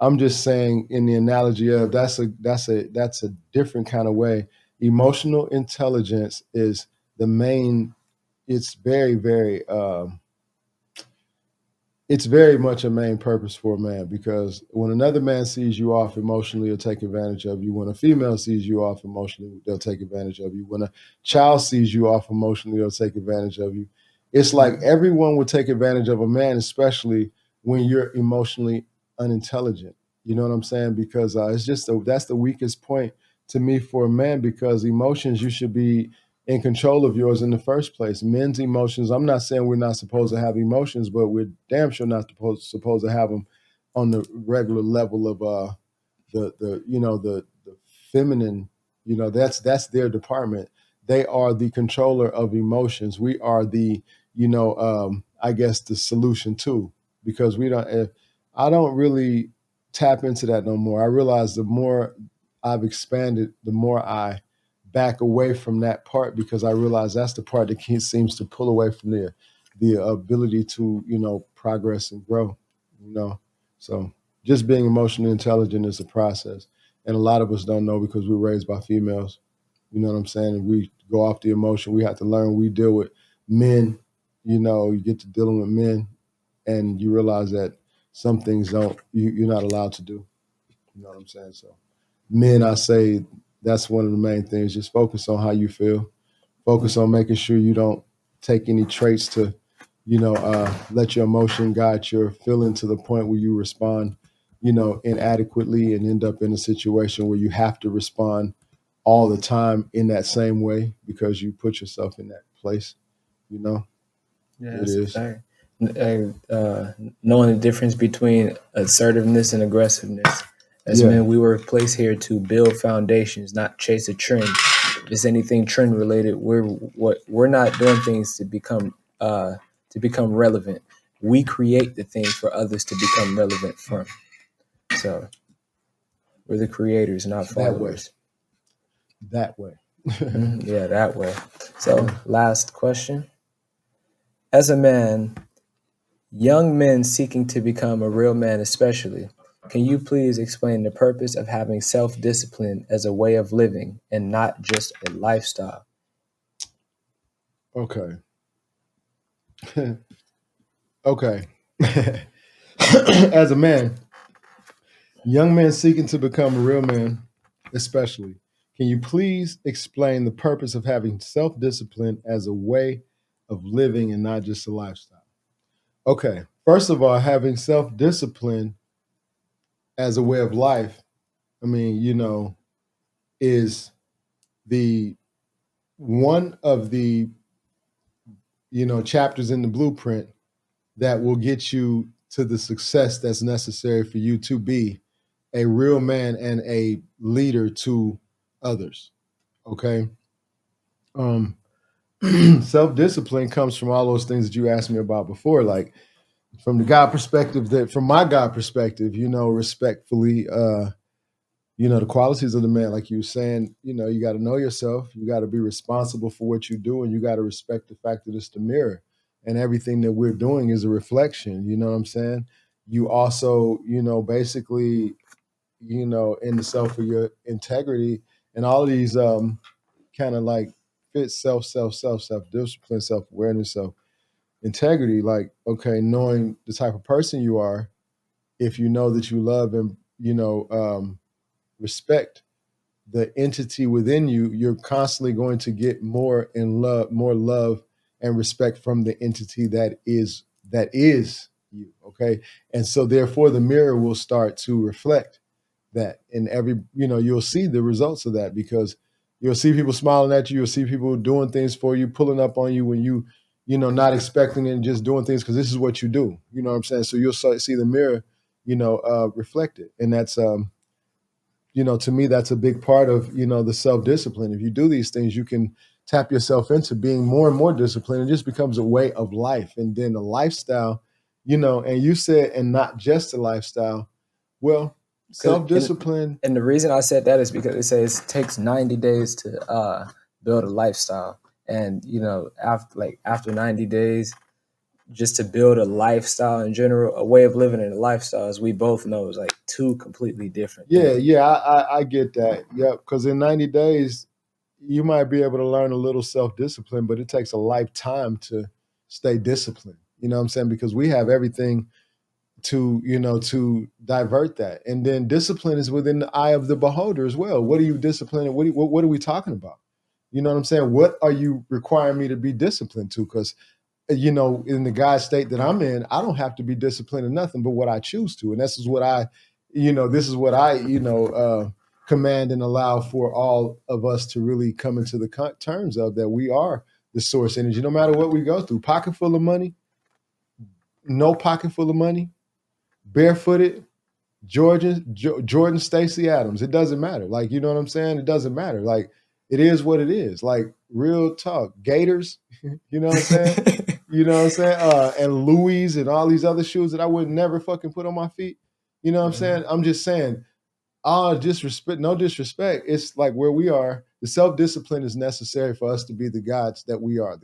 I'm just saying in the analogy of that's a different kind of way. Emotional intelligence is the main. It's it's very much a main purpose for a man, because when another man sees you off emotionally, he'll take advantage of you. When a female sees you off emotionally, they'll take advantage of you. When a child sees you off emotionally, they'll take advantage of you. It's like everyone will take advantage of a man, especially when you're emotionally unintelligent. You know what I'm saying? Because it's just that's the weakest point to me for a man, because emotions, you should be in control of yours in the first place. Men's emotions, I'm not saying we're not supposed to have emotions, but we're damn sure not supposed to have them on the regular level of the feminine. That's their department. They are the controller of emotions. We are the I guess the solution too, because we don't. If, I don't really tap into that no more. I realize the more I've expanded, the more I back away from that part, because I realize that's the part that seems to pull away from the ability to progress and grow. You know, so just being emotionally intelligent is a process, and a lot of us don't know because we're raised by females. You know what I'm saying? And we go off the emotion. We have to learn. We deal with men. You get to dealing with men, and you realize that some things you're not allowed to do. You know what I'm saying? So men, I say that's one of the main things. Just focus on how you feel. Focus on making sure you don't take any traits to, let your emotion guide your feeling to the point where you respond, inadequately, and end up in a situation where you have to respond all the time in that same way because you put yourself in that place. You know, Yeah, it that's a is. fact. Knowing the difference between assertiveness and aggressiveness. As Yeah. men, we were placed here to build foundations, not chase a trend. Just anything trend related. We're not doing things to become relevant. We create the things for others to become relevant from. So we're the creators, not That way. followers. That way. Yeah, that way. So last question. As a man, young men seeking to become a real man, especially, can you please explain the purpose of having self discipline as a way of living and not just a lifestyle? Okay. Okay. As a man, young men seeking to become a real man, especially, can you please explain the purpose of having self discipline as a way of living and not just a lifestyle? Okay. First of all, having self discipline as a way of life, I mean, is the one of the, chapters in the blueprint that will get you to the success that's necessary for you to be a real man and a leader to others. Okay. Um, Self discipline comes from all those things that you asked me about before, like from the God perspective, that from my God perspective, respectfully, the qualities of the man, like you were saying, you got to know yourself, you got to be responsible for what you do, and you got to respect the fact that it's the mirror, and everything that we're doing is a reflection. You know what I'm saying? You also, basically, in the self of your integrity and all of these kind of like fit self discipline, self awareness, self integrity. Like, okay, knowing the type of person you are, if you know that you love and respect the entity within you, you're constantly going to get more love and respect from the entity that is you. Okay. And so therefore the mirror will start to reflect that, and you'll see the results of that, because you'll see people smiling at you, you'll see people doing things for you, pulling up on you when not expecting it, and just doing things because this is what you do. You know what I'm saying? So you'll see the mirror reflect it, and that's to me, that's a big part of, the self-discipline. If you do these things, you can tap yourself into being more and more disciplined. It just becomes a way of life. And then the lifestyle, and you said, and not just a lifestyle. Well, And, self-discipline. and the reason I said that is because it says it takes 90 days to build a lifestyle. And after 90 days, just to build a lifestyle in general, a way of living and a lifestyle, as we both know, is like two completely different things. Yeah, I get that. Yep, because in 90 days, you might be able to learn a little self-discipline, but it takes a lifetime to stay disciplined. You know what I'm saying? Because we have everything to divert that. And then discipline is within the eye of the beholder as well. What are you disciplining? What are we talking about? You know what I'm saying? What are you requiring me to be disciplined to? Because in the God state that I'm in, I don't have to be disciplined in nothing but what I choose to. And this is what I command and allow for all of us to really come into the terms of, that we are the source energy, no matter what we go through. Pocket full of money, no pocket full of money, barefooted, Jordan Stacey Adams. It doesn't matter. Like, you know what I'm saying? It doesn't matter. Like, it is what it is. Like, real talk. Gators, you know what I'm saying? You know what I'm saying? And Louis and all these other shoes that I would never fucking put on my feet. You know what I'm saying? I'm just saying, disrespect, no disrespect. It's like where we are, the self-discipline is necessary for us to be the gods that we are.